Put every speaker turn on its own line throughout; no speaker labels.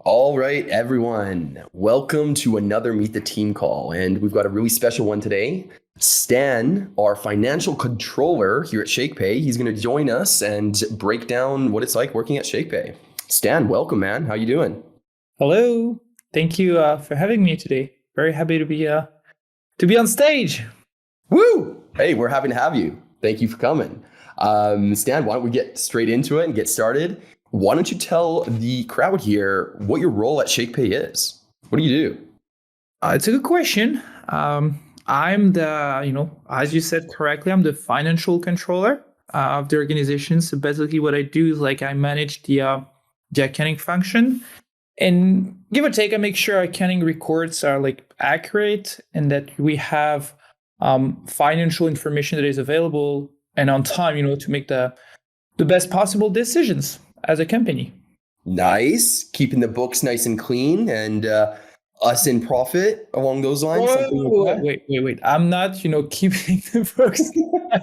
All right, everyone. Welcome to another Meet the Team call. And we've got a really special one today. Stan, our financial controller here at Shakepay, he's going to join us and break down what it's like working at Shakepay. Stan, welcome, man. How you doing?
Hello. Thank you for having me today. Very happy to be on stage.
Woo! Hey, we're happy to have you. Thank you for coming. Stan, why don't we get straight into it and get started? Why don't you tell the crowd here what your role at Shakepay is? What do you do?
It's a good question. I'm as you said correctly, I'm the financial controller of the organization. So basically, what I do is I manage the accounting function, and give or take, I make sure accounting records are accurate and that we have financial information that is available and on time. To make the best possible decisions as a company.
Nice. Keeping the books nice and clean and us in profit along those lines. Something like
Whoa,
that.
wait. I'm not, keeping the books. I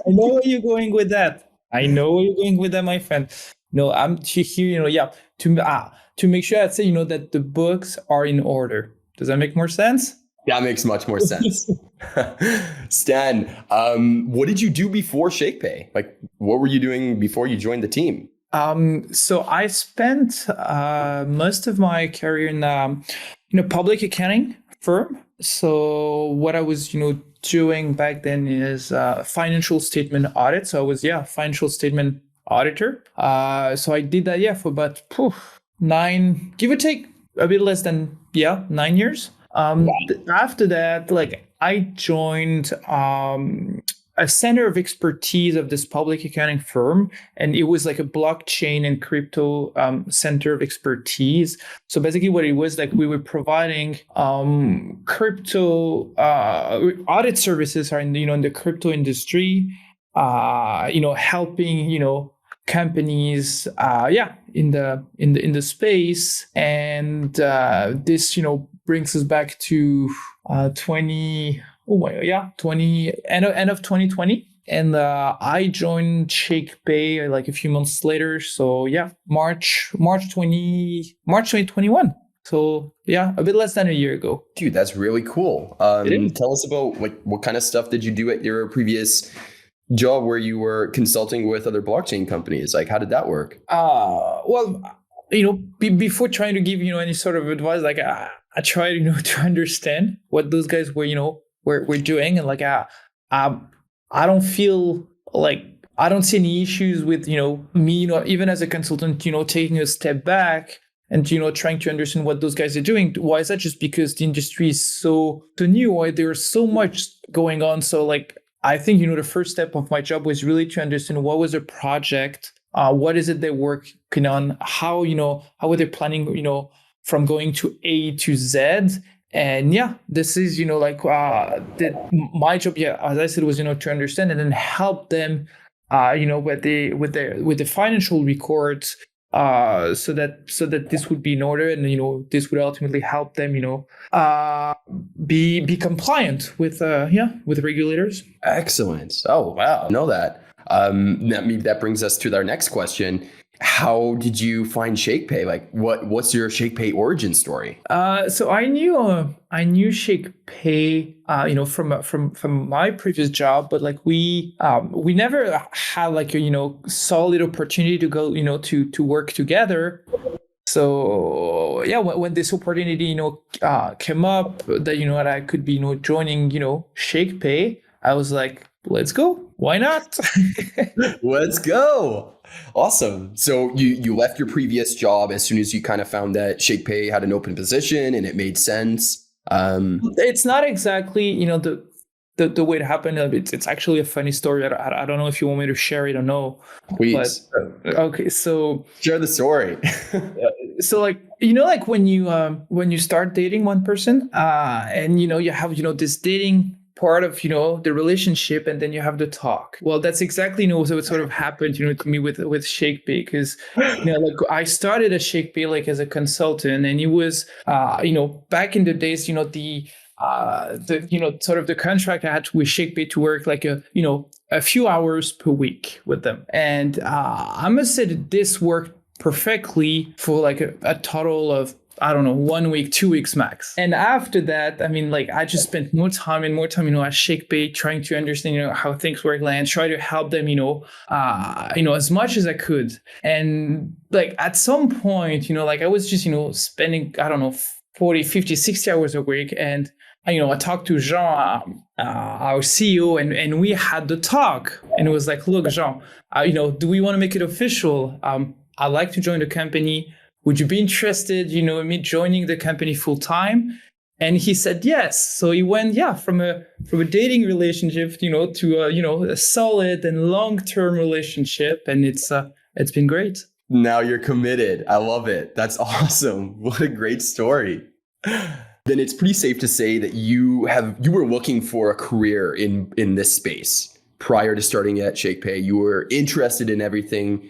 know where you're going with that. I know where you're going with that, my friend. No, I'm here, to make sure I'd say, that the books are in order. Does that make more sense?
That makes much more sense. Stan, what did you do before Shakepay? Like, what were you doing before you joined the team?
So I spent most of my career in public accounting firm. So what I was doing back then is financial statement audit. So I was financial statement auditor. So I did that for about nine, give or take a bit less than 9 years. After that, I joined a center of expertise of this public accounting firm, and it was like a blockchain and crypto center of expertise. So basically what it was, we were providing crypto audit services are in the crypto industry, helping companies in the space. And this brings us back to 20 oh my yeah 20 end of 2020, and I joined Shakepay a few months later. So March 2021. So a bit less than a year ago.
Dude, that's really cool.
It is.
Tell us about what kind of stuff did you do at your previous job where you were consulting with other blockchain companies? Like, how did that work?
Well, before trying to give any sort of advice, I tried to understand what those guys were doing, and I don't feel I don't see any issues with me, even as a consultant, taking a step back and trying to understand what those guys are doing. Why is that? Just because the industry is so new, or there's so much going on. So I think the first step of my job was really to understand what was a project, what is it they're working on, how are they planning from going to A to Z. And this is my job, as I said, was to understand and then help them with the financial records, so that this would be in order, and this would ultimately help them be compliant with regulators.
Excellent. Oh, wow. I know that. That brings us to our next question. How did you find Shakepay? What's your Shakepay origin story?
So I knew Shakepay, from my previous job, but we never had a solid opportunity to go to work together. So when this opportunity came up that that I could be joining Shakepay, I was like, let's go. Why not?
Let's go. Awesome. So you left your previous job as soon as you kind of found that Shakepay had an open position and it made sense.
It's not exactly the way it happened. It's actually a funny story. I don't know if you want me to share it or no.
Please.
But okay, so
Share the story.
so when you start dating one person, and you have this dating part of the relationship, and then you have the talk. Well, that's exactly what sort of happened to me with Shakepay, because I started at Shakepay as a consultant, and it was back in the days, the sort of the contract I had with Shakepay to work a few hours per week with them. And I must say that this worked perfectly for like a total of, I don't know, 1 week, 2 weeks max. And after that, I mean, like I just spent more time and more time, at Shakepay, trying to understand, how things work, and try to help them, as much as I could. And like at some point, like I was just, spending, I don't know, 40, 50, 60 hours a week. And I talked to Jean, our CEO, and we had the talk. And it was like, look, Jean, do we want to make it official? I'd like to join the company. Would you be interested, in me joining the company full time? And he said yes. So he went, from a dating relationship, to a solid and long-term relationship, and it's been great.
Now you're committed. I love it. That's awesome. What a great story. Then it's pretty safe to say that you were looking for a career in this space prior to starting at Shakepay. You were interested in everything.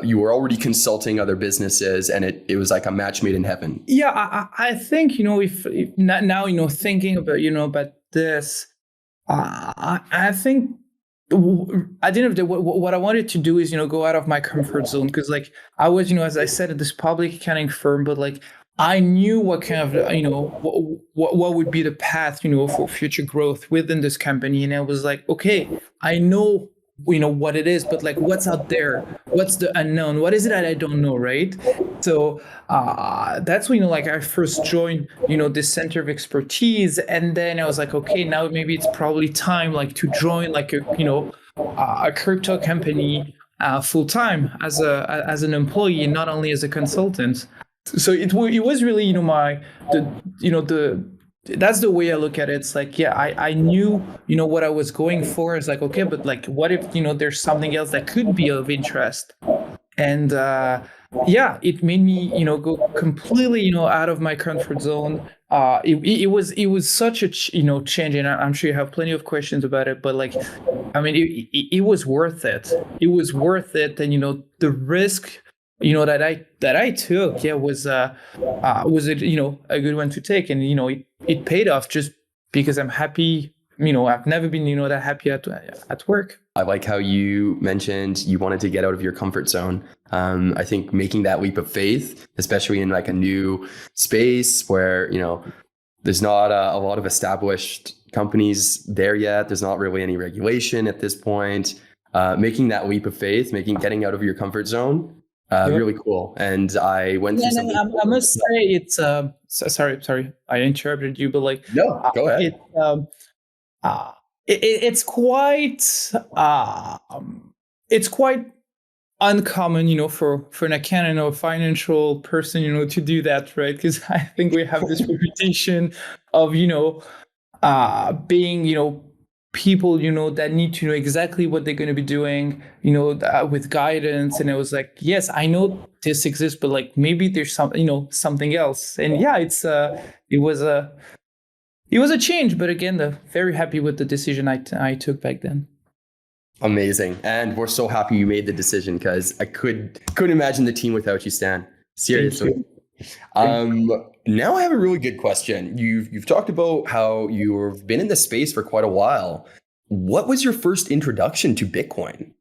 You were already consulting other businesses, and it was like a match made in heaven.
Yeah, I think, if now, thinking about this, I think at the end of the day, what I wanted to do is, go out of my comfort zone, because like I was, as I said, at this public accounting firm, but like I knew what kind of, what would be the path, for future growth within this company. And I was like, okay, I know, what it is, but like what's out there, what's the unknown, what is it that I don't know, right? So that's when, like I first joined, this center of expertise. And then I was like, okay, now maybe it's probably time like to join like a crypto company full time as an employee, and not only as a consultant. So it was really, that's the way I look at it. It's like, I knew, what I was going for. It's like, okay, but like, what if, there's something else that could be of interest? And it made me, go completely, out of my comfort zone. It was such a, change, and I'm sure you have plenty of questions about it, but like, I mean, it was worth it. It was worth it. And, the risk, that I took, was a a good one to take, and it paid off just because I'm happy. I've never been that happy at work.
I like how you mentioned you wanted to get out of your comfort zone. I think making that leap of faith, especially in like a new space where there's not a lot of established companies there yet. There's not really any regulation at this point. Making that leap of faith, getting out of your comfort zone. Really cool. And I went through something.
I must say it's sorry, I interrupted you, but like
no, go ahead.
It's quite uncommon, for an accountant or financial person, to do that, right? Because I think we have this reputation of being people that need to know exactly what they're going to be doing, with guidance. And I was like, yes, I know this exists, but like maybe there's something else. And it was a change, but again, very happy with the decision I took back then.
Amazing. And we're so happy you made the decision, because I couldn't imagine the team without you, Stan. Seriously. Now I have a really good question. You've talked about how you've been in this space for quite a while. What was your first introduction to Bitcoin?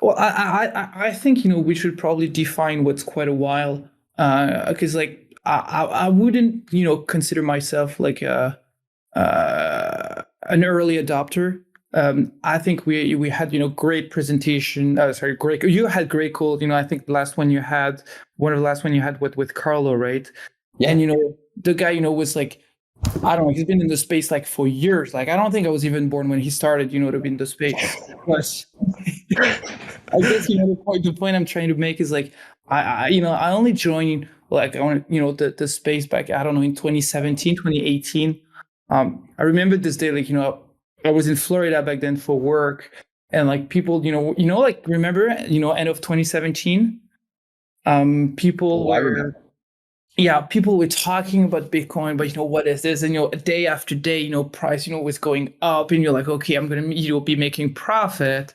Well, I think we should probably define what's quite a while, because like I wouldn't consider myself like an early adopter. I think we had great presentation. Great. You had great call. I think one of the last one you had with Carlo, right? Yeah. And the guy was like, I don't know. He's been in the space like for years. Like I don't think I was even born when he started. To be in the space. Plus, I guess the point I'm trying to make is like I only joined like the space back, I don't know, in 2017, 2018. I remember this day, like I was in Florida back then for work, and like people, like remember, end of 2017, people were talking about Bitcoin, but what is this? And day after day, price, was going up, and you're like, okay, I'm gonna, be making profit.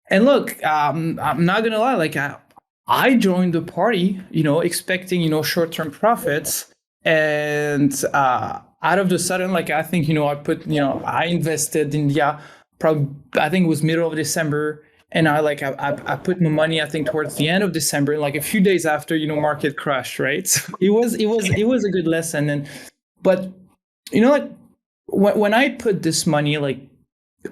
And look, I'm not gonna lie, like I joined the party, expecting, short-term profits, and out of the sudden, like I think, I put, I invested in, probably, I think it was middle of December, And I put my money, I think, towards the end of December, and like a few days after, market crashed, right? So it was a good lesson. And but like when I put this money, like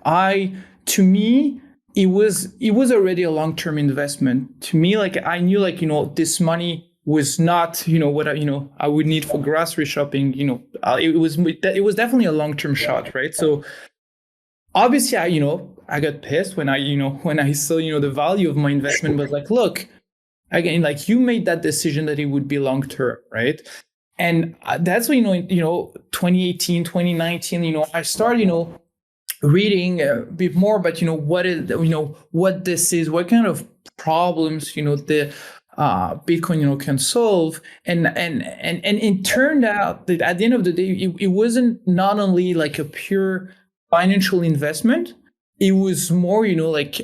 to me, it was already a long-term investment. To me, like I knew, like, this money was not, what I would need for grocery shopping. It was definitely a long-term shot, right? So obviously, I got pissed when I saw, the value of my investment. But like, look, again, like, you made that decision that it would be long term, right? And that's when, 2018, 2019, I started, reading a bit more about, what this is, what kind of problems, the Bitcoin, can solve. And it turned out that at the end of the day, it wasn't not only like a pure financial investment. It was more, like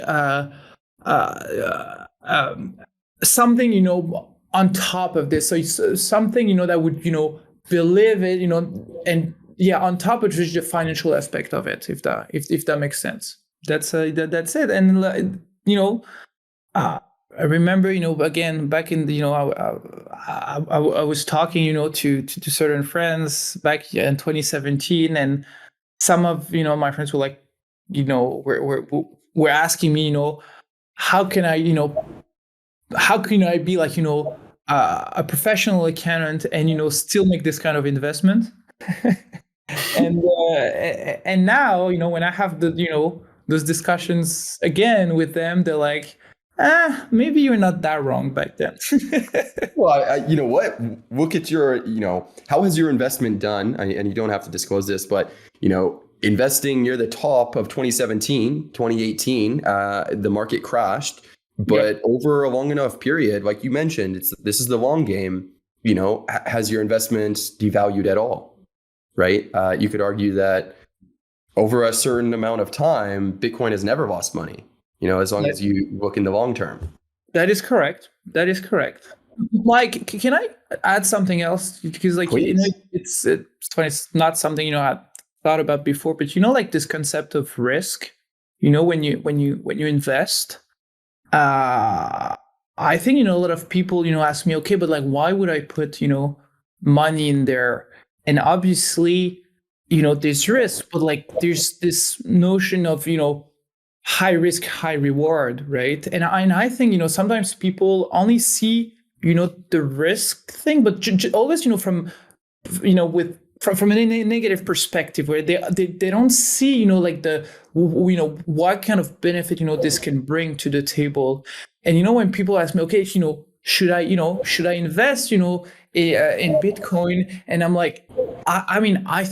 something, on top of this. So it's something, that would, believe it, and yeah, on top of just the financial aspect of it, if that makes sense. That's it. And I remember, again, back in the, I was talking, to certain friends back in 2017, and some of, my friends were like, were asking me, how can I, how can I be like, a professional accountant and, still make this kind of investment? And now, when I have those discussions again with them, they're like, maybe you're not that wrong back then.
Well, you know what? Look at your, how has your investment done? And you don't have to disclose this, but, investing near the top of 2017, 2018, the market crashed. But over a long enough period, like you mentioned, this is the long game. Has your investment devalued at all? Right? You could argue that over a certain amount of time, Bitcoin has never lost money. As long as you look in the long term.
That is correct. Mike, can I add something else? Because like, it's funny. It's not something I thought about before, but like this concept of risk. When you invest. I think, a lot of people, ask me, okay, but like, why would I put, money in there? And obviously, there's risk, but like, there's this notion of, high risk, high reward, right? And I think, sometimes people only see, the risk thing, but always, from, from a negative perspective, where they don't see, like the, what kind of benefit, this can bring to the table. And, when people ask me, okay, should I invest, in Bitcoin? And I'm like, I mean, I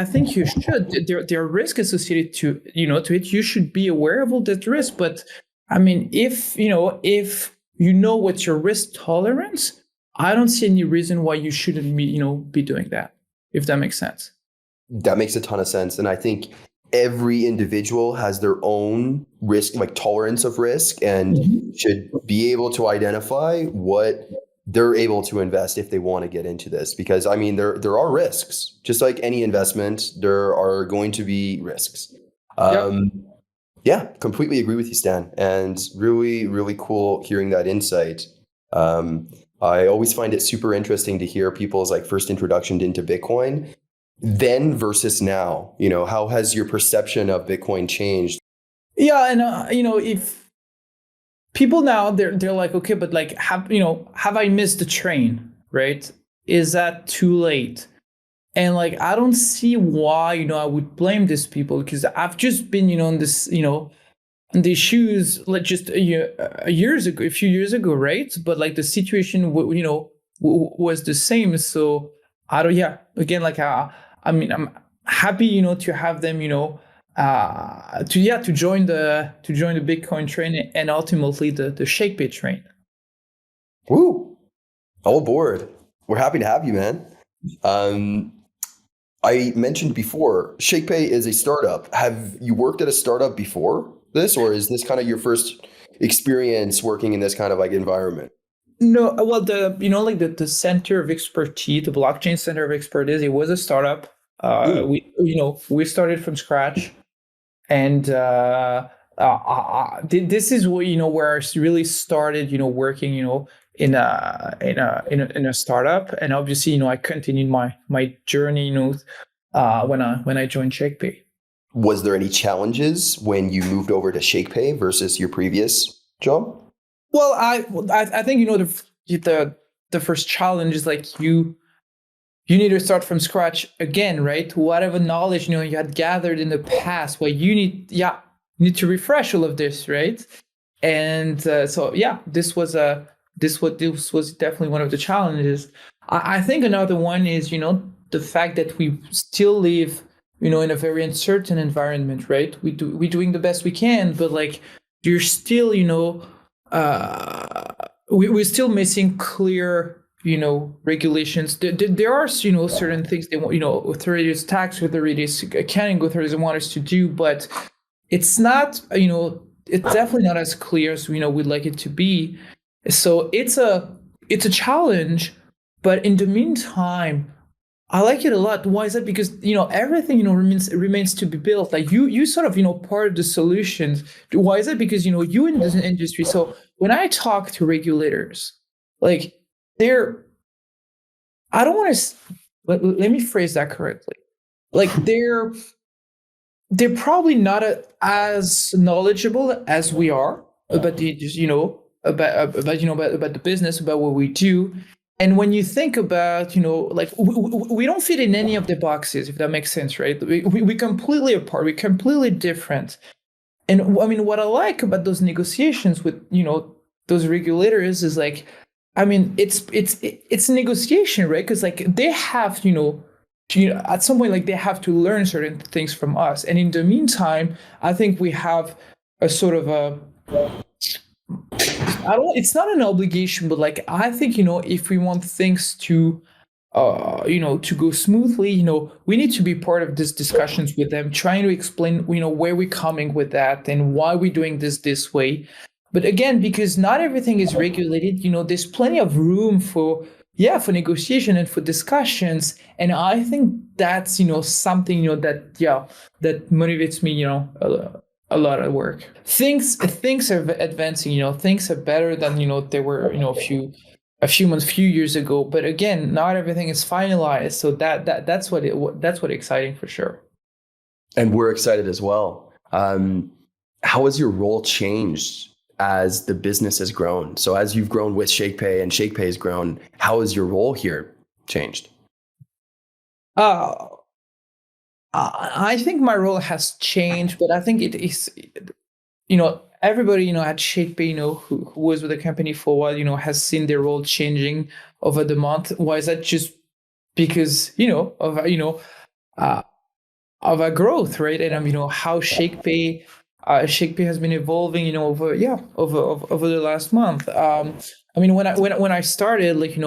think you should. There are risks associated to it. You should be aware of all that risk. But I mean, if what's your risk tolerance, I don't see any reason why you shouldn't be doing that, if that makes sense.
That makes a ton of sense. And I think every individual has their own risk, like tolerance of risk, and should be able to identify what they're able to invest if they want to get into this. Because I mean, there are risks, just like any investment, there are going to be risks. Yeah, completely agree with you, Stan. And really, really cool hearing that insight. I always find it super interesting to hear people's like first introduction into Bitcoin then versus now. How has your perception of Bitcoin changed?
Yeah, and if people now, they're like, okay, but like, have I missed the train, right? Is that too late? And like, I don't see why I would blame these people, because I've just been in this in these shoes like just a few years ago, right? But like the situation was the same. So I don't, again, like, I mean, I'm happy to have them to join the Bitcoin train, and ultimately the Shakepay train.
Woo! All aboard. We're happy to have you, man. I mentioned before, Shakepay is a startup. Have you worked at a startup before this, or is this kind of your first experience working in this kind of like environment?
No, well, the center of expertise, the blockchain center of expertise, it was a startup. We started from scratch, and this is what, where I really started, working, in a startup. And obviously, I continued my journey, when I joined Shakepay.
Was there any challenges when you moved over to Shakepay versus your previous job?
Well, I think, the first challenge is like you need to start from scratch again, right? Whatever knowledge you had gathered in the past, well, you need to refresh all of this, right? And so yeah, this was definitely one of the challenges. I think another one is the fact that we still live in a very uncertain environment, right? We're doing the best we can, but like you're still we're still missing clear regulations. There are certain things they want, authorities, tax authorities, accounting authorities want us to do, but it's not, it's definitely not as clear as we'd like it to be. So it's a challenge, but in the meantime, I like it a lot. Why is that? Because everything remains to be built. Like you sort of part of the solutions. Why is that? Because you in this industry. So when I talk to regulators, like they're, I don't want to. Let me phrase that correctly. Like they're probably not as knowledgeable as we are about the about the business, about what we do. And when you think about like we don't fit in any of the boxes, if that makes sense, right? We completely apart, we're completely different. And I mean, what I like about those negotiations with those regulators is like, I mean, it's a negotiation, right? Because like they have at some point, like they have to learn certain things from us, and in the meantime, I think we have a sort of a, I don't, it's not an obligation, but like I think if we want things to to go smoothly, we need to be part of these discussions with them, trying to explain where we're coming with that and why we're doing this way. But again, because not everything is regulated, there's plenty of room for negotiation and for discussions. And I think that's something that motivates me a lot at work. Things are advancing, things are better than they were a few months, few years ago. But again, not everything is finalized, so that's what exciting for sure.
And we're excited as well. How has your role changed as the business has grown? So as you've grown with Shakepay and Shakepay has grown, how has your role here changed?
I think my role has changed, but I think it is, everybody, at Shakepay, who was with the company for a while, has seen their role changing over the month. Why is that? Just because, of our growth, right? And how Shakepay has been evolving, over the last month. I mean, when I started, like,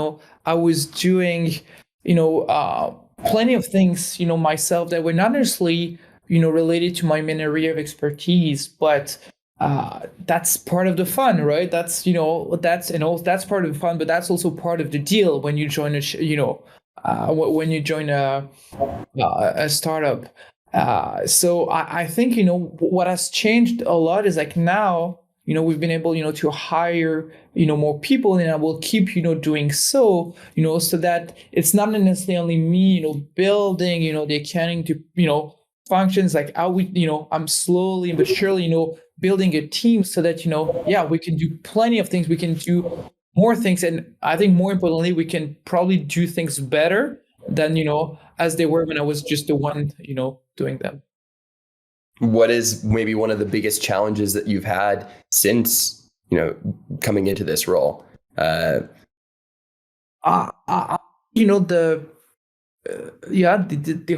I was doing, plenty of things, myself that were not necessarily, related to my main area of expertise, but that's part of the fun, right? That's part of the fun, but that's also part of the deal when you join when you join a startup. So I think what has changed a lot is like now we've been able to hire more people, and I will keep doing so so that it's not necessarily only me building the accounting to functions. Like I'm slowly but surely building a team so that we can do plenty of things, we can do more things, and I think more importantly we can probably do things better than as they were when I was just the one doing them.
What is maybe one of the biggest challenges that you've had since coming into this role?
The the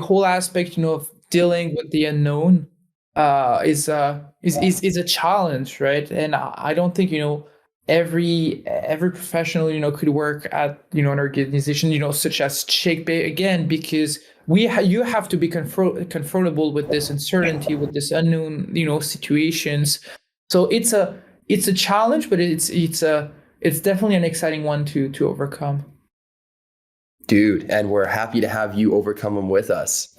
whole aspect of dealing with the unknown is a challenge, right? And I don't think every professional could work at an organization such as Shakepay, again, because you have to be comfortable with this uncertainty, with this unknown situations. So it's a challenge, but it's definitely an exciting one to overcome.
Dude, and we're happy to have you overcome them with us.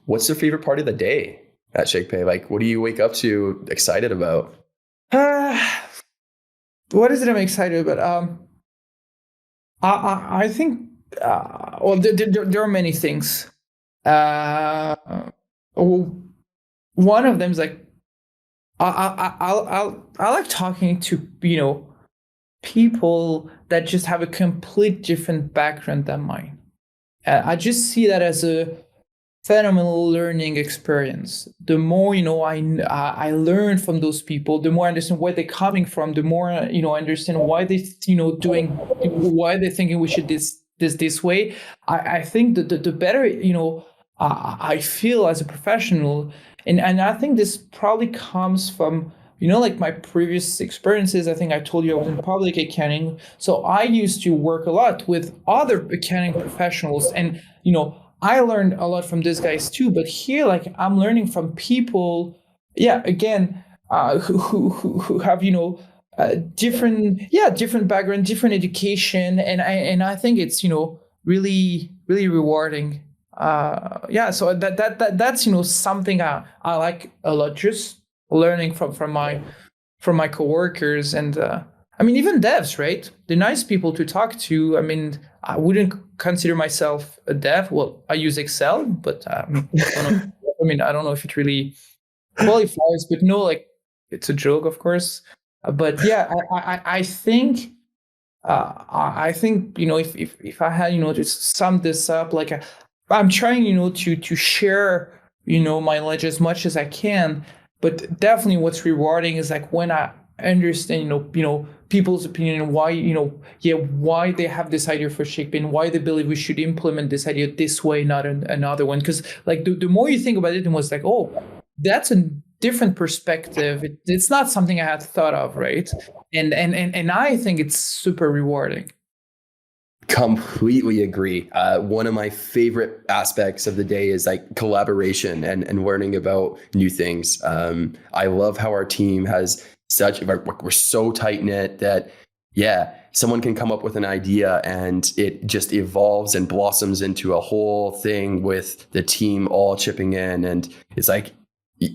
What's your favorite part of the day? at Shakepay? Like, what do you wake up to excited about?
Uh, what is it I'm excited about? I think, well, there are many things. Uh, well, one of them is like, I like talking to, people that just have a complete different background than mine. I just see that as a phenomenal learning experience. The more I learn from those people, the more I understand where they're coming from. The more I understand why they doing why they're thinking we should this way. I think that the better I feel as a professional, and I think this probably comes from like my previous experiences. I think I told you I was in public accounting, so I used to work a lot with other accounting professionals, and I learned a lot from these guys too. But here, like, I'm learning from people, yeah, again, who have different background, different education, and I think it's really really rewarding. So that's something I like a lot, just learning from my coworkers. And I mean, even devs, right? They're nice people to talk to. I mean, I wouldn't consider myself a dev. Well, I use Excel, but I don't know if it really qualifies. But no, like, it's a joke, of course. But yeah, I think if I had just sum this up, like, I'm trying to share my knowledge as much as I can. But definitely what's rewarding is like when I understand people's opinion, and why they have this idea for Shakepay, and why they believe we should implement this idea this way, not another one. Because like the more you think about it, it was like, oh, that's a different perspective. It's not something I had thought of, right? And I think it's super rewarding.
Completely agree. One of my favorite aspects of the day is like collaboration and learning about new things. I love how our team has we're so tight knit that, yeah, someone can come up with an idea and it just evolves and blossoms into a whole thing with the team all chipping in. And it's like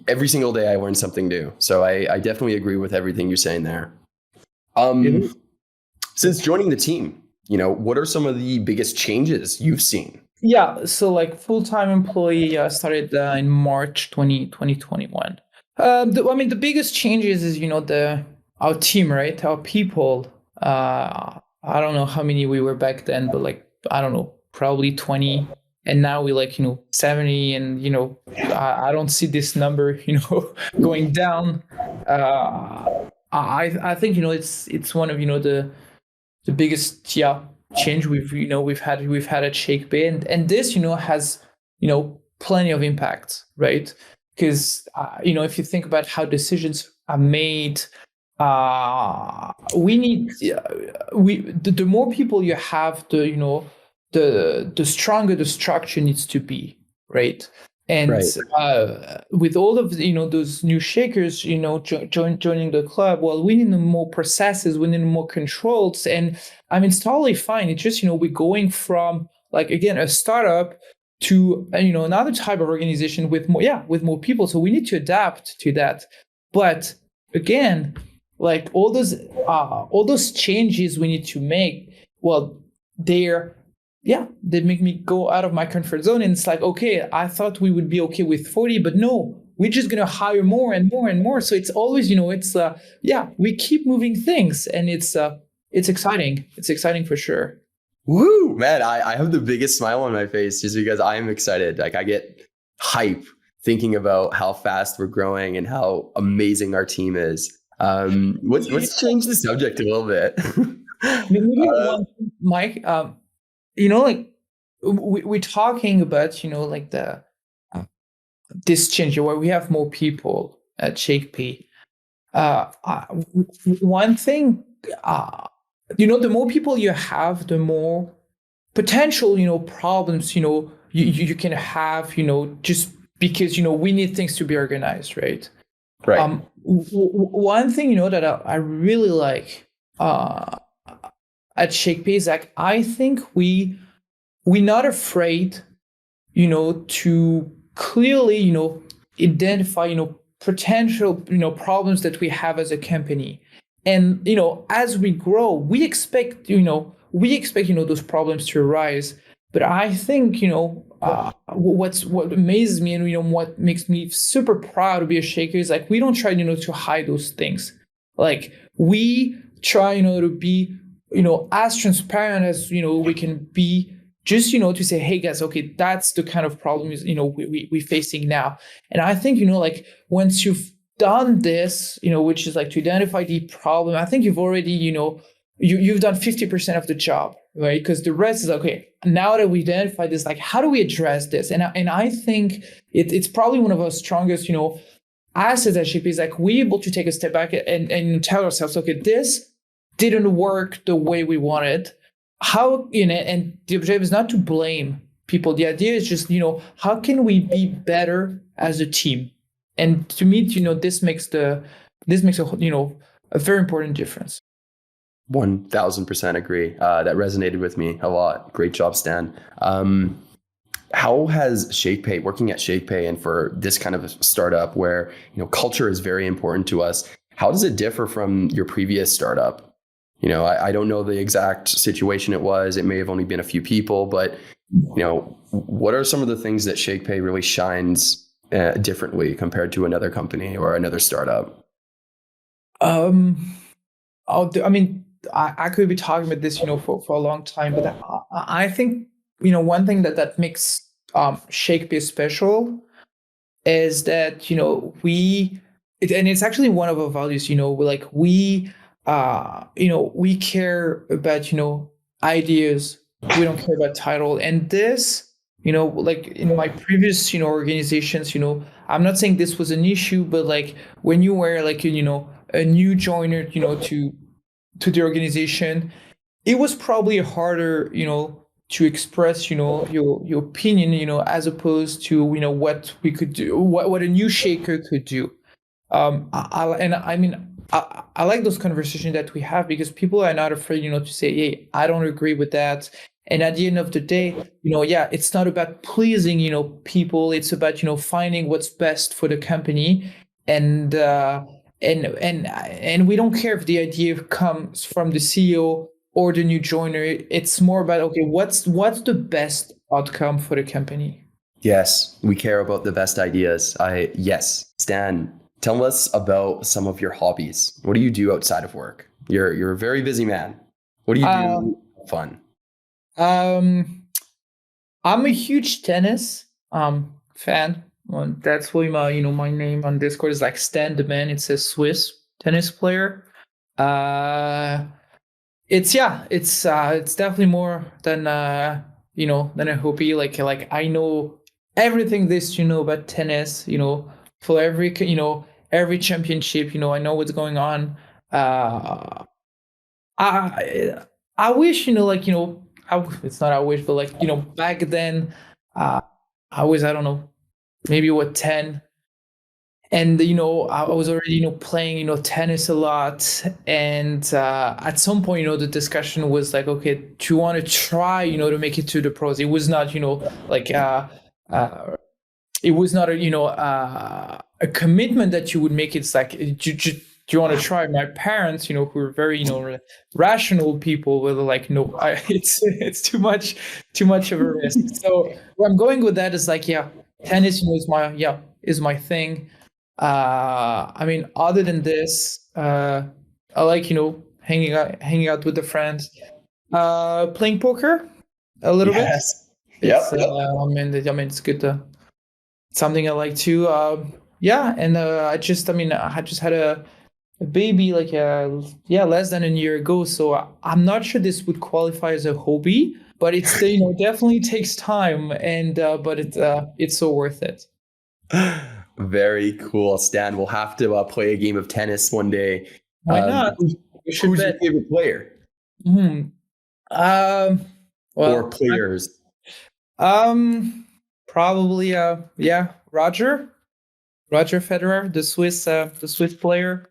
every single day I learn something new. So I definitely agree with everything you're saying there. Since joining the team, what are some of the biggest changes you've seen?
Yeah, so like full-time employee started in March 2021. The biggest changes is our team, right? Our people. I don't know how many we were back then, but like, I don't know, probably 20, and now we like 70, and I don't see this number going down. I think it's one of the biggest change we've had at Shakepay, and this has plenty of impact, right? Because if you think about how decisions are made, we need the more people you have, the stronger the structure needs to be, right? And
Right.
with all of those new shakers joining the club, well, we need more processes, we need more controls. And I mean, it's totally fine. It's just we're going from, like, again, a startup to another type of organization with more people, so we need to adapt to that. But again, like, all those changes we need to make, well, they make me go out of my comfort zone. And it's like, okay, I thought we would be okay with 40, but no, we're just going to hire more and more and more. So it's always, we keep moving things, and it's exciting. It's exciting for sure.
Woo, man, I have the biggest smile on my face just because I am excited. Like, I get hype thinking about how fast we're growing and how amazing our team is. Let's change the subject a little bit.
Maybe one, Mike, like, we're talking about, like, this change where we have more people at Shakepay. One thing, the more people you have, the more potential, problems, you can have, just because, we need things to be organized, right?
Right.
One thing, that I really like at Shakepay is, like, I think we're not afraid, to clearly, identify, potential, problems that we have as a company. And, as we grow, we expect, those problems to arise. But I think, what amazes me and, what makes me super proud to be a shaker is like, we don't try, to hide those things. Like we try, to be, as transparent as, we can be, just, to say, hey guys, okay, that's the kind of problem is, we're facing now. And I think, like once you've done this, which is like to identify the problem, I think you've already, you've done 50% of the job, right? Because the rest is okay. Now that we identified this, like, how do we address this? And I think it's probably one of our strongest, assets at Shakepay is like we're able to take a step back and tell ourselves, okay, this didn't work the way we wanted. How, and the objective is not to blame people. The idea is just, how can we be better as a team? And to me, this makes a very important difference.
1000% agree. That resonated with me a lot. Great job, Stan. How has Shakepay, working at Shakepay and for this kind of a startup where, culture is very important to us, how does it differ from your previous startup? I don't know the exact situation it was. It may have only been a few people, but, what are some of the things that Shakepay really shines differently compared to another company or another startup?
I could be talking about this, for a long time, but I think, one thing that makes Shakepay special is that, and it's actually one of our values, like we care about, ideas. We don't care about title. And this, like in my previous, organizations, I'm not saying this was an issue, but like when you were like, a new joiner, to the organization, it was probably harder, to express, your opinion, as opposed to, what we could do, what a new shaker could do. I like those conversations that we have because people are not afraid, to say, hey, I don't agree with that. And at the end of the day, it's not about pleasing, people. It's about, finding what's best for the company. And we don't care if the idea comes from the CEO or the new joiner. It's more about, okay, what's the best outcome for the company?
Yes, we care about the best ideas. Yes, Stan, tell us about some of your hobbies. What do you do outside of work? You're a very busy man. What do you do for fun?
I'm a huge tennis fan. Well, that's why my name on Discord is like Stan the Man. It's a Swiss tennis player. It's definitely more than than a hobby. Like I know everything this about tennis. For every championship. I know what's going on. I wish it's not I wish, but like back then, I was, I don't know, maybe 10, and I was already playing tennis a lot, and at some point the discussion was like, okay, do you want to try to make it to the pros? It was not like it was not a commitment that you would make. It's like, do you want to try? My parents, who were very, rational people, were like, no, it's too much of a risk. So where I'm going with that is like, tennis, is my thing. Other than this, I like, hanging out with the friends, playing poker a little bit.
Yep.
It's good. Something I like to, and I just had a baby like less than a year ago, so I'm not sure this would qualify as a hobby, but it's definitely takes time, and but it's so worth it.
Very cool, Stan. We'll have to play a game of tennis one day.
Why not?
Who's your favorite player?
Well,
or players?
Probably Roger Federer, the Swiss player.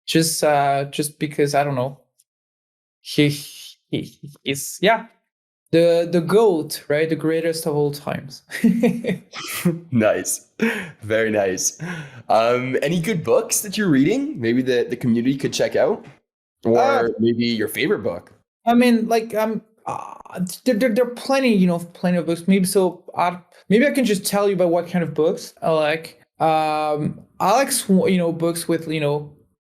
Just because I don't know, he's the GOAT, right? The greatest of all times.
Nice. Very nice. Any good books that you're reading? Maybe the community could check out?
uh,
Or maybe your favorite book?
I mean, like, there are plenty, plenty of books. Maybe I can just tell you about what kind of books I like. I like, books with,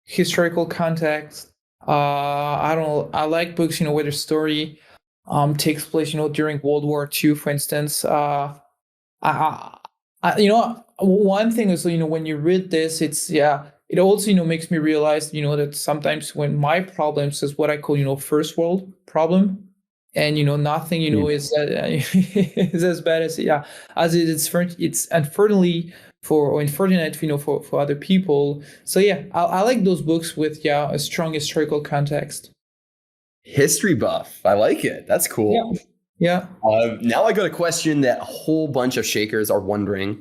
historical context. I don't know. I like books, where the story, takes place, during World War II, for instance. I, one thing is, when you read this, it also, makes me realize, that sometimes when my problems is what I call, first world problem, and nothing,
Mm.
is is as bad as as it's unfortunately or unfortunate, for other people. So yeah, I like those books with a strong historical context.
History buff. I like it. That's
Yeah,
cool.
yeah.
Now I got a question that a whole bunch of Shakers are wondering.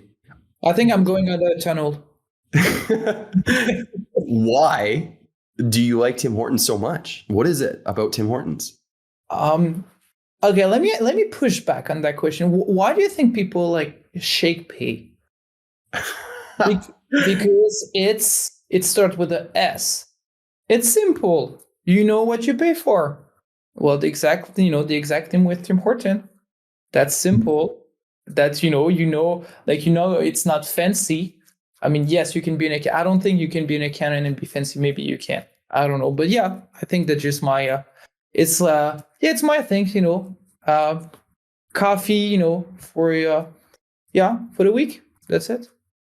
I think I'm going on the tunnel.
Why do you like Tim Hortons so much? What is it about Tim Hortons?
Um, okay, let me push back on that question. Why do you think people like Shakepay? Be- because it starts with a S. It's simple. You know what you pay for. Well, the exact thing with Tim Horton. That's simple. That's it's not fancy. I mean, yes, you can be I don't think you can be an accountant and be fancy. Maybe you can. I don't know, but yeah, I think that's just my. It's my thing. Coffee. For the week. That's it.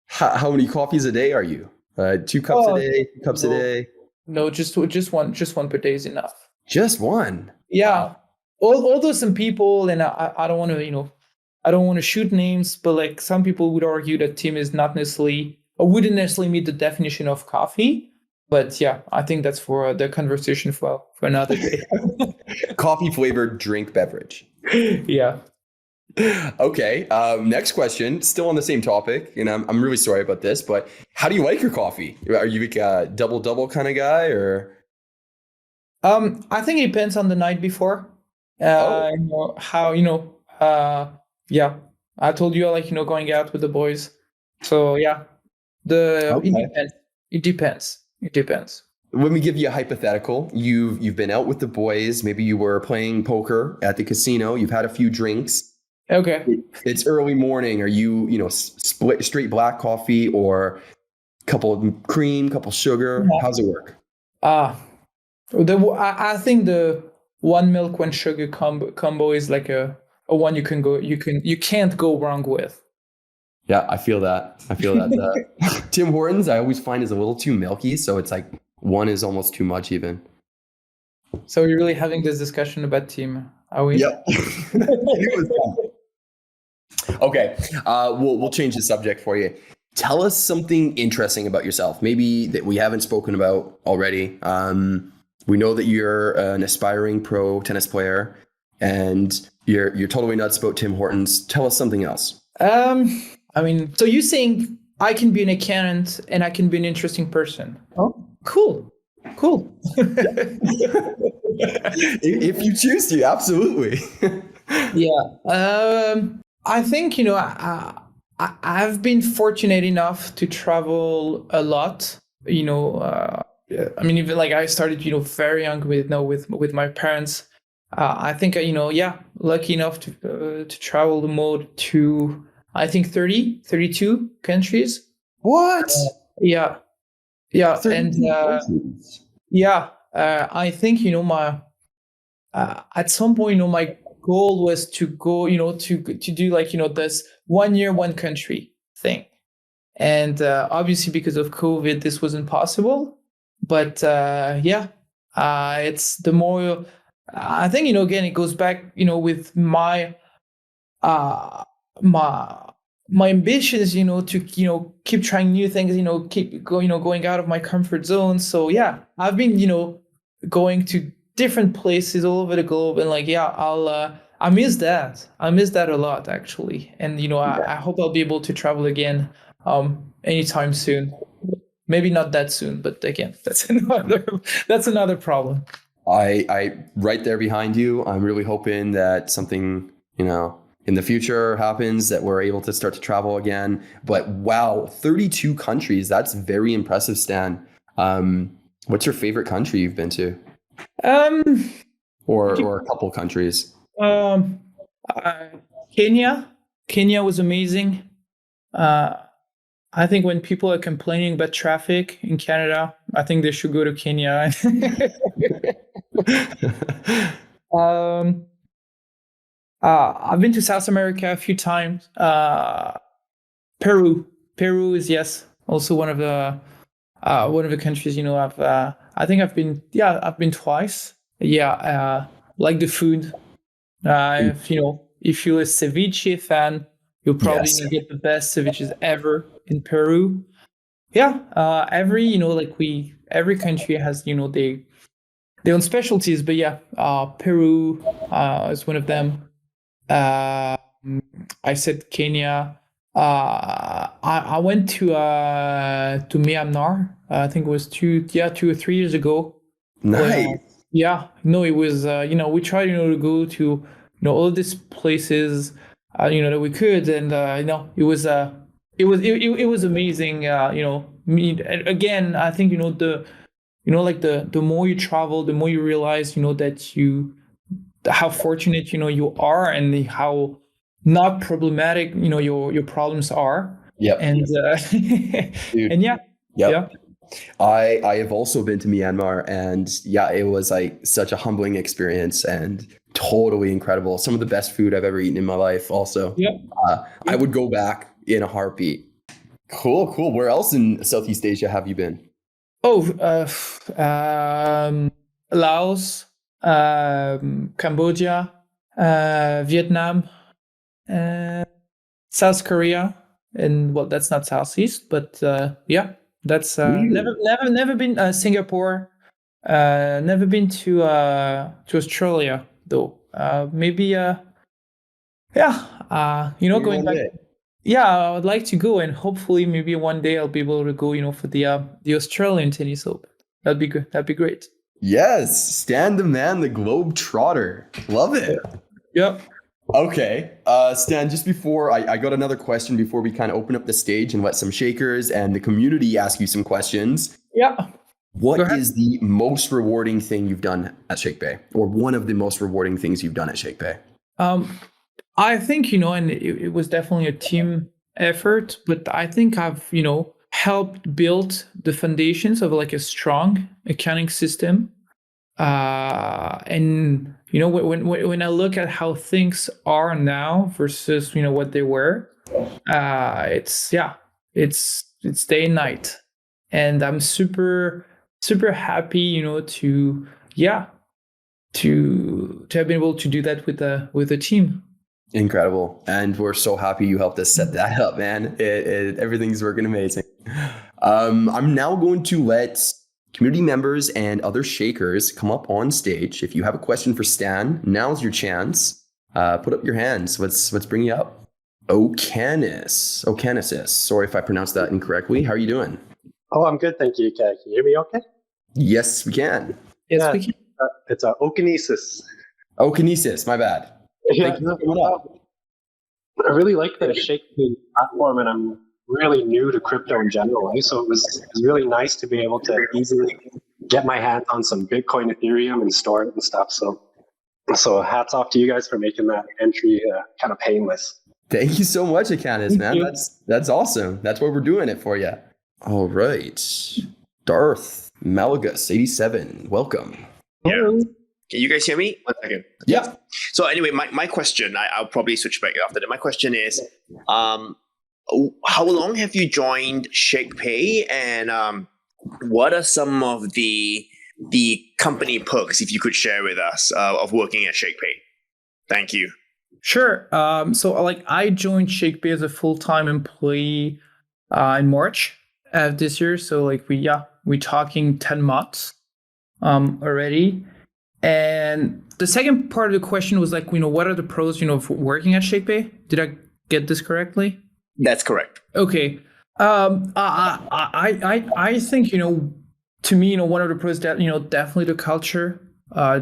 How many coffees a day are you? 2 cups a
Oh
day, 2 cups a
no,
day?
no, just one per day is enough.
Just one.
Yeah.
Wow.
Although some people, and I don't want to, I don't want to shoot names, but like some people would argue that Tim is not necessarily, or wouldn't necessarily meet the definition of coffee. But yeah, I think that's for the conversation for another day.
Coffee flavored drink beverage.
Yeah.
Okay. Next question, still on the same topic, and I'm really sorry about this, but how do you like your coffee? Are you like a double kind of guy, or?
I think it depends on the night before.
Oh,
How, yeah. I told you I like, going out with the boys. So yeah, it
okay.
depends. It depends. It depends.
Let me give you a hypothetical. You've been out with the boys. Maybe you were playing poker at the casino. You've had a few drinks.
Okay.
It's early morning. Are you split straight black coffee or couple of cream, couple sugar?
Yeah.
How's it work?
Ah, I think the one milk, one sugar combo is like a one you can't go wrong with.
Yeah, I feel that. I feel that. Tim Hortons, I always find is a little too milky, so it's like one is almost too much even.
So we're really having this discussion about team, are we?
Yep. I knew it was coming. Okay, we'll change the subject for you. Tell us something interesting about yourself, maybe that we haven't spoken about already. We know that you're an aspiring pro tennis player, and you're totally nuts about Tim Hortons. Tell us something else.
I mean, so you saying I can be an accountant and I can be an interesting person? Oh, cool, cool.
If you choose to, absolutely.
Yeah. I think I've been fortunate enough to travel a lot. I mean, even like I started, very young with my parents. I think lucky enough to travel the mode to I think 32 countries.
What?
Yeah, yeah, and
32 countries.
yeah. I think my at some point, my goal was to go, to do like this 1 year, one country thing, and obviously because of COVID, this wasn't possible. But it's the more I think again it goes back with uh my my ambitions to keep trying new things, keep going out of my comfort zone. So yeah, I've been going to different places all over the globe, and like I miss that. I miss that a lot actually, and I hope I'll be able to travel again anytime soon. Maybe not that soon, but again, that's another problem.
I right there behind you. I'm really hoping that something, in the future happens that we're able to start to travel again. But wow, 32 countries. That's very impressive, Stan. What's your favorite country you've been to?
Um,
Or a couple countries?
um, uh, Kenya. Kenya was amazing. Uh, I think when people are complaining about traffic in Canada, I think they should go to Kenya. um, I've been to South America a few times. Peru. Peru is yes, also one of the countries. I think I've been twice. Yeah, like the food. If you're a ceviche fan, you'll probably
Yes.
get the best ceviches ever in Peru. Yeah, every country has their own specialties, but yeah, Peru is one of them. Uh, I said Kenya. I went to Myanmar. I think it was 2 or 3 years ago.
Nice.
Well, yeah, no, it was, we tried, to go to, all these places, that we could. And, it was amazing. Again, I think, the more you travel, the more you realize, how fortunate, you are and how not problematic, your problems are.
Yep.
And,
Dude.
and yeah,
Yep.
yeah.
I have also been to Myanmar, and yeah, it was like such a humbling experience and totally incredible. Some of the best food I've ever eaten in my life. Also,
Yep.
I would go back in a heartbeat. Cool, cool. Where else in Southeast Asia have you been?
Oh, Laos, Cambodia, Vietnam, South Korea, and well, that's not Southeast, but yeah, that's never been Singapore, never been to Australia though. Maybe
Maybe
going
one
back.
day.
Yeah, I would like to go, and hopefully, maybe one day I'll be able to go. For the Australian tennis open. That'd be good. That'd be great.
Yes, Stan the man, the globe trotter. Love it.
Yep.
Okay, Stan, just before I got another question before we kind of open up the stage and let some shakers and the community ask you some questions.
Yeah.
What is the most rewarding thing you've done at Shakepay, or one of the most rewarding things you've done at Shakepay?
I think, and it was definitely a team effort, but I think I've, helped build the foundations of like a strong accounting system. And, when I look at how things are now versus, what they were, it's day and night. And I'm super, super happy, to have been able to do that with the team.
Incredible. And we're so happy you helped us set that up, man. Everything's working amazing. I'm now going to let community members and other shakers come up on stage. If you have a question for Stan, now's your chance. Put up your hands. Let's bring you up. Okanisis. Sorry if I pronounced that incorrectly. How are you doing?
Oh, I'm good, thank you. Can you hear me okay?
Yes, we can.
Yes, we can.
It's Okanesis.
Okanesis, my bad.
Yeah,
Thank you for coming up.
I really like the Shakepay platform, and I'm really new to crypto in general. Right? So it was really nice to be able to easily get my hands on some Bitcoin, Ethereum, and store it and stuff. So hats off to you guys for making that entry kind of painless.
Thank you so much, Akanis, man.
you.
That's awesome. That's why we're doing it for you. All right. Darth Malagus 87. Welcome.
Yeah. Can you guys hear me? 1 second.
Yeah.
So anyway, my question, I'll probably switch back after that. My question is, how long have you joined Shakepay, and what are some of the company perks, if you could share with us, of working at Shakepay? Thank you.
Sure. So I joined Shakepay as a full-time employee in March of this year. So we're talking 10 months already. And the second part of the question was what are the pros, of working at Shakepay? Did I get this correctly?
That's correct.
Okay. I think, to me, one of the pros that, definitely the culture.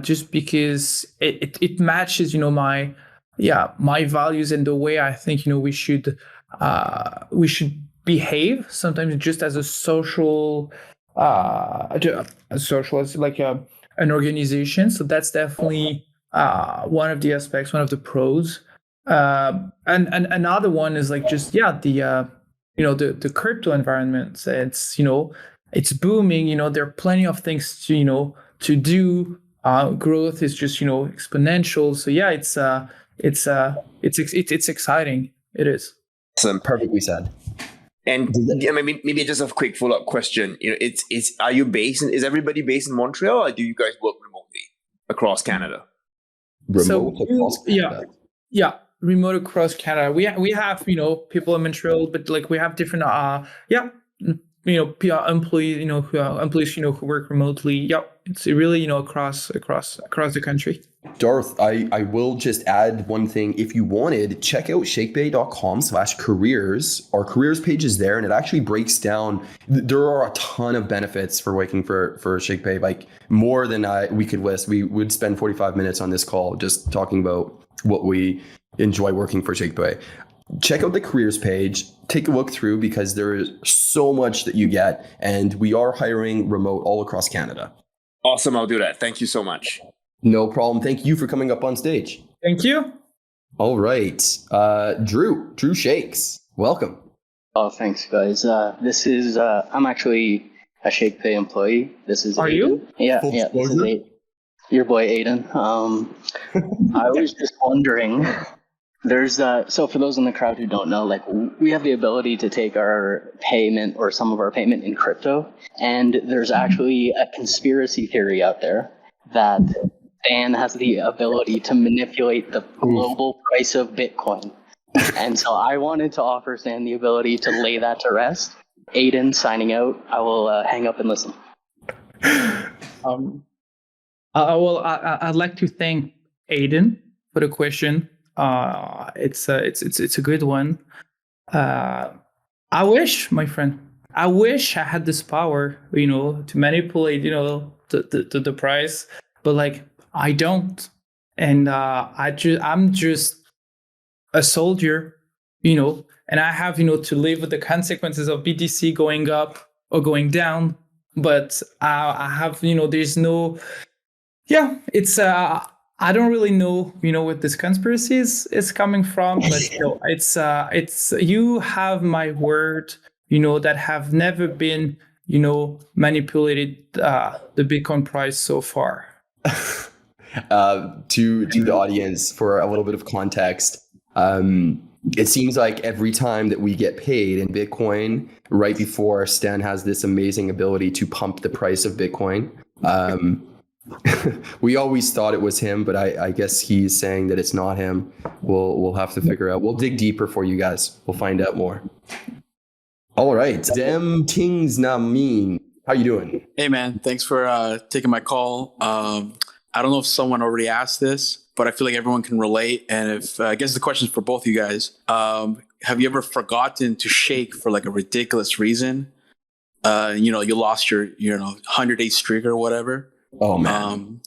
just because it matches, my values and the way I think, we should behave sometimes just as a social, as like an organization. So that's definitely one of the aspects, one of the pros. And another one is like just the crypto environment. It's booming. There are plenty of things to do. Growth is just exponential. So yeah, it's exciting. It is.
Awesome.
Perfectly said.
And maybe just a quick follow-up question. Are you is everybody based in Montreal, or do you guys work remotely across Canada?
Across Canada.
Remote across Canada. We have people in Montreal, but like we have different employees who work remotely. Yeah, it's really across the country.
Darth, I will just add one thing. If you wanted, check out shakepay.com/careers. Our careers page is there, and it actually breaks down. There are a ton of benefits for working for Shakepay, like more than we could list. We would spend 45 minutes on this call just talking about what we enjoy working for Shakepay. Check out the careers page, take a look through, because there is so much that you get, and we are hiring remote all across Canada.
Awesome. I'll do that. Thank you so much.
No problem. Thank you for coming up on stage.
Thank you.
All right. Drew Shakes, welcome.
Oh, thanks, guys. This is, I'm actually a Shakepay employee. This is
Are
Aiden.
you?
Yeah, this is your boy Aiden. I was just wondering, so for those in the crowd who don't know, like we have the ability to take our payment or some of our payment in crypto, and there's actually a conspiracy theory out there that Stan has the ability to manipulate the global price of Bitcoin. And so I wanted to offer Stan the ability to lay that to rest. Aiden, signing out. I will hang up and listen.
I'd like to thank Aiden for the question. It's a good one. I wish, my friend, I had this power, to manipulate, the price, but like I don't, and I'm just a soldier, and I have, to live with the consequences of BTC going up or going down. But I have, there's no, it's I don't really know, what this conspiracy is coming from, but it's you have my word, that have never been, manipulated the Bitcoin price so far.
To the audience, for a little bit of context, it seems like every time that we get paid in Bitcoin, right before, Stan has this amazing ability to pump the price of Bitcoin. We always thought it was him, but I guess he's saying that it's not him. We'll have to figure out. We'll dig deeper for you guys. We'll find out more. All right, Dem Tings Namin, how you doing?
Hey man, thanks for taking my call. I don't know if someone already asked this, but I feel like everyone can relate. And if I guess the question is for both of you guys. Have you ever forgotten to shake for like a ridiculous reason? You lost your 100-day streak or whatever.
Oh man.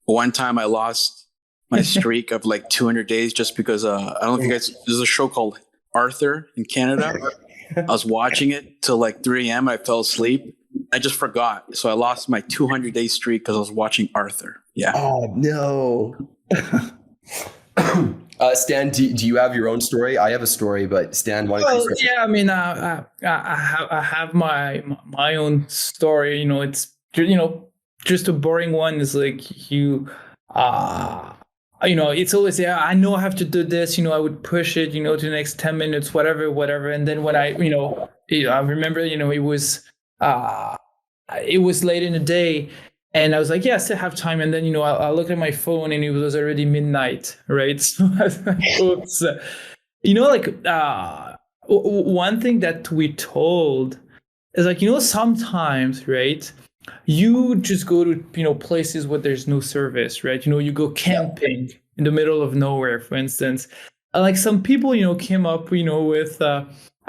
One time I lost my streak of like 200 days just because I don't know if you guys, there's a show called Arthur in Canada. I was watching it till like 3 a.m. I fell asleep. I just forgot. So I lost my 200-day streak because I was watching Arthur. Yeah.
Oh no. Stan, do you have your own story? I have a story, but Stan, why don't you?
Yeah, I mean, I have my own story. It's just a boring one. Is like it's always, I know I have to do this. I would push it, to the next 10 minutes, whatever. And then when I remember, it was late in the day. And I was like, yeah, I still have time. And then, I looked at my phone and it was already midnight, right? So I was like, oops. One thing that we told is like, sometimes, right, you just go to, places where there's no service, right? You go camping in the middle of nowhere, for instance. like some people, came up, with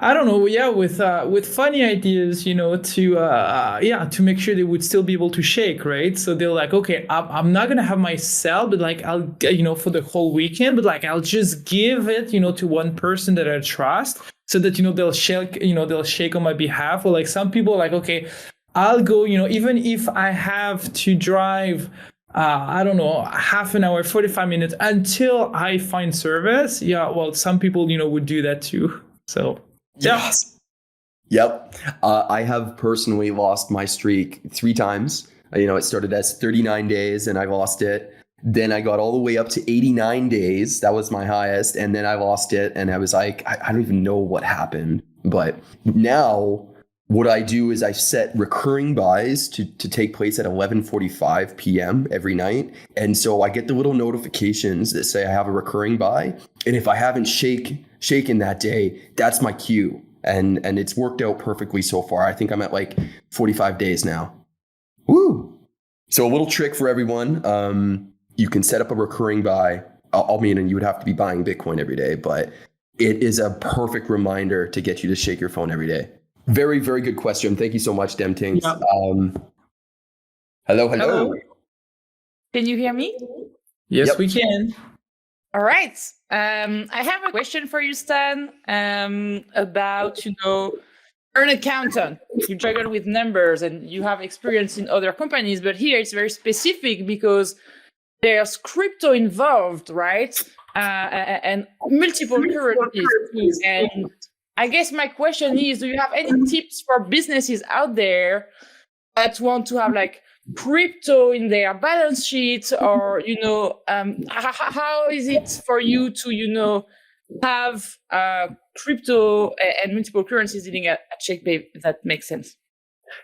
I don't know, yeah, with funny ideas, to make sure they would still be able to shake, right? So they're like, okay, I'm not gonna have my cell, but like I'll, for the whole weekend, but like I'll just give it, to one person that I trust, so that they'll shake on my behalf. Or like some people are like, okay, I'll go, even if I have to drive. I don't know, half an hour, 45 minutes until I find service. Yeah, well, some people, would do that too. So,
Yes. Yep. I have personally lost my streak 3 times. It started as 39 days and I lost it. Then I got all the way up to 89 days. That was my highest. And then I lost it. And I was like, I don't even know what happened. But now what I do is I set recurring buys to take place at 11:45 p.m. every night. And so I get the little notifications that say I have a recurring buy. And if I haven't shaken that day, that's my cue. And it's worked out perfectly so far. I think I'm at like 45 days now. Woo! So a little trick for everyone. You can set up a recurring buy. And you would have to be buying Bitcoin every day, but it is a perfect reminder to get you to shake your phone every day. Very, very good question. Thank you so much, Demtings.
Yeah.
Hello.
Can you hear me?
Yes,
Yep.
we can.
All right. I have a question for you, Stan, about, you're an accountant. You juggle with numbers and you have experience in other companies, but here it's very specific because there's crypto involved, right? And multiple currencies too. And I guess my question is, do you have any tips for businesses out there that want to have like crypto in their balance sheet, or how is it for you to have crypto and multiple currencies dealing at Shakepay? If that makes sense.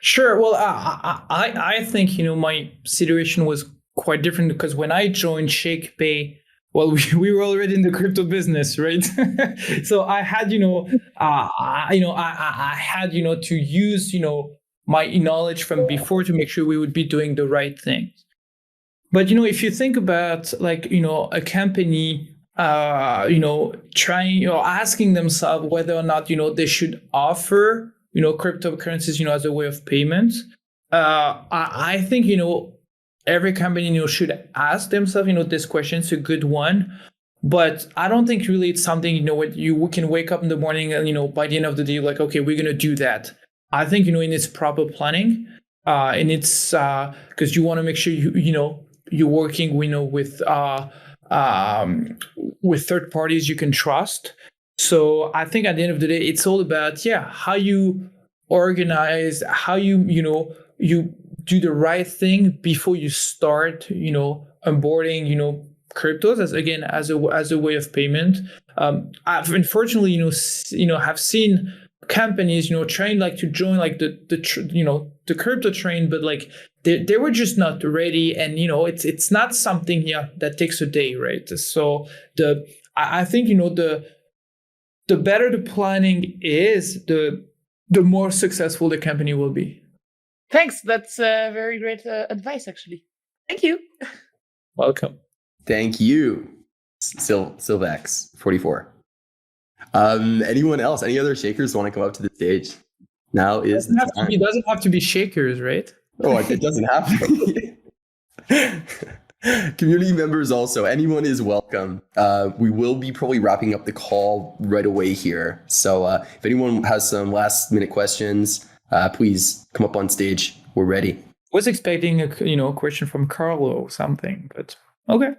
Sure. Well, I think my situation was quite different because when I joined Shakepay, well, we were already in the crypto business, right? So I had I had to use my knowledge from before to make sure we would be doing the right things. But if you think about like a company trying asking themselves whether or not they should offer cryptocurrencies as a way of payment, I think every company should ask themselves this question. It's a good one, but I don't think really it's something what you can wake up in the morning and by the end of the day you're like, okay, we're gonna do that. I think in its proper planning, and it's because you want to make sure you're working with third parties you can trust. So I think at the end of the day, it's all about how you organize, how you do the right thing before you start onboarding cryptos as a way of payment. I've unfortunately have seen companies trying like to join like the crypto train, but like they were just not ready, and it's not something that takes a day, right? So I think the better the planning is, the more successful the company will be.
Thanks. That's very great advice, actually. Thank you.
Welcome.
Thank you, Silvex 44. Anyone else? Any other shakers want to come up to the stage? Now is the time.
It doesn't have to be shakers, right?
Oh, it doesn't have to be. Community members also. Anyone is welcome. We will be probably wrapping up the call right away here. So if anyone has some last minute questions, please come up on stage. We're ready.
I was expecting a question from Carlo or something, but okay.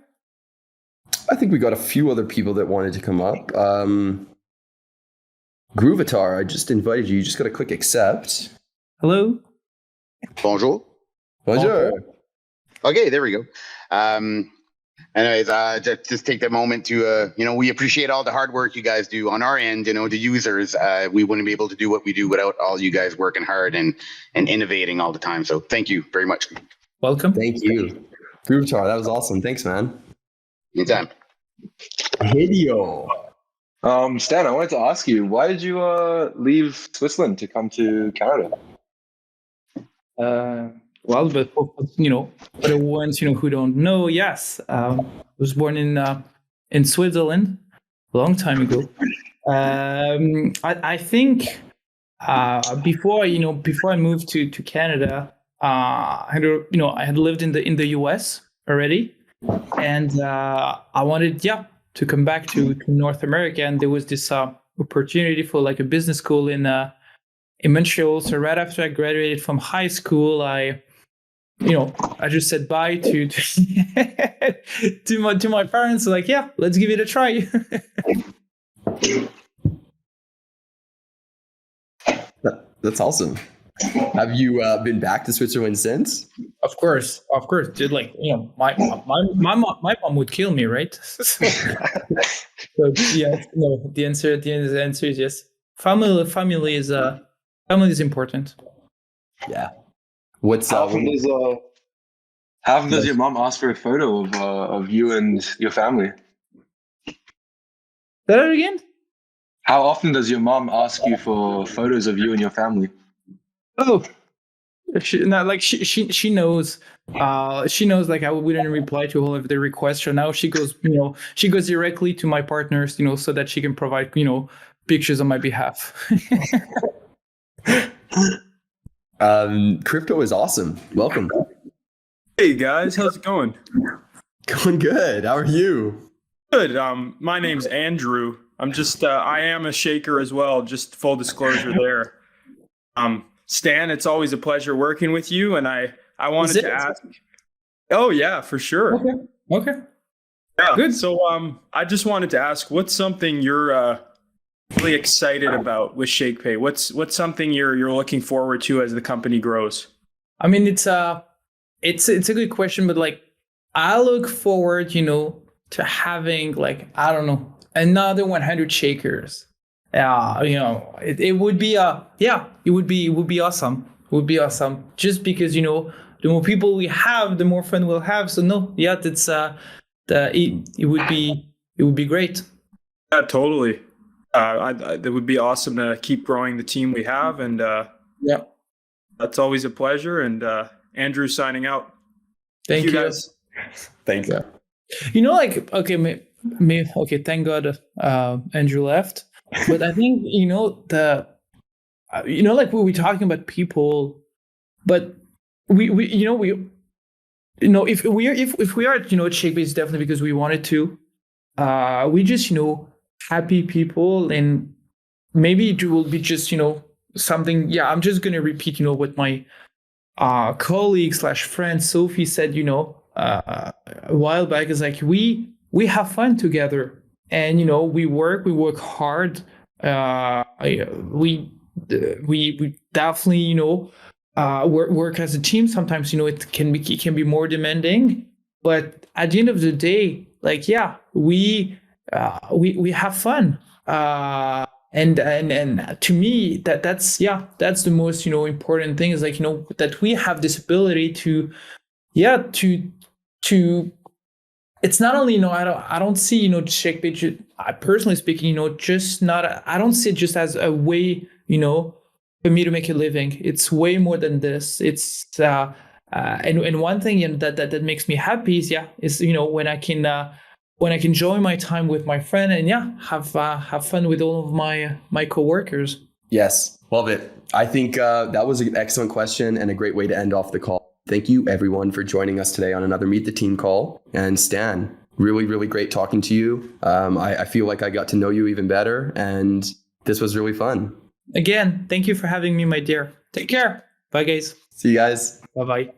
I think we got a few other people that wanted to come up. Groovatar, I just invited you. You just got to click accept.
Hello.
Bonjour.
Bonjour.
Okay, there we go. Anyways, just take the moment to, we appreciate all the hard work you guys do on our end. The users, we wouldn't be able to do what we do without all you guys working hard and innovating all the time. So thank you very much.
Welcome.
Thank you. Groovatar, that was awesome. Thanks, man.
Anytime.
Hideo.
Stan, I wanted to ask you, why did you leave Switzerland to come to Canada?
Well, but for the ones who don't know, yes, I was born in Switzerland, long time ago. I think before I moved to Canada, I had lived in the US already, and I wanted to come back to North America, and there was this opportunity for like a business school in Montreal. So right after I graduated from high school, I just said bye to to my parents. Like, yeah, let's give it a try.
That's awesome. Have you been back to Switzerland since?
Of course, dude. Like, my mom would kill me, right? So yeah, no. The answer is yes. Family is important.
Yeah. What's
How often does your mom ask for a photo of you and your family?
Say that again?
How often does your mom ask you for photos of you and your family?
Oh, she knows. She knows like I wouldn't reply to all of the requests. So now she goes directly to my partners, so that she can provide, pictures on my behalf.
Crypto is awesome. Welcome.
Hey guys, how's it going?
Going good. How are you?
Good. My name's Andrew. I'm just I am a shaker as well, just full disclosure there. Stan, it's always a pleasure working with you, and I wanted to ask. Oh yeah, for sure.
Okay.
Yeah.
Good.
So I just wanted to ask, what's something you're really excited about with Shakepay? What's something you're looking forward to as the company grows?
I mean, it's a good question, but like I look forward, to having like, I don't know, another 100 shakers. It would be it would be awesome. It would be awesome just because, the more people we have, the more fun we'll have. So no, yeah, that's it would be great.
Yeah, totally. It would be awesome to keep growing the team we have, and that's always a pleasure. And Andrew signing out.
Thank you
guys.
Thank you.
Okay, thank God Andrew left. But I think like we were talking about people, but if we are at Shakepay, it's definitely because we wanted to. We just happy people, and maybe it will be just something. Yeah, I'm just gonna repeat what my colleague / friend Sophie said a while back. Is like we have fun together, and we work hard. We definitely work as a team. Sometimes it can be more demanding, but at the end of the day, like we have fun. And to me that's the most important thing is like that we have this ability to it's not only I don't see Shakepay, personally speaking, I don't see it just as a way for me to make a living. It's way more than this. It's and one thing that makes me happy is when I can enjoy my time with my friend and have fun with all of my coworkers.
Yes, love it. I think that was an excellent question and a great way to end off the call. Thank you, everyone, for joining us today on another Meet the Team call. And Stan, really, really great talking to you. I feel like I got to know you even better, and this was really fun.
Again, thank you for having me, my dear. Take care. Bye, guys.
See you guys.
Bye-bye.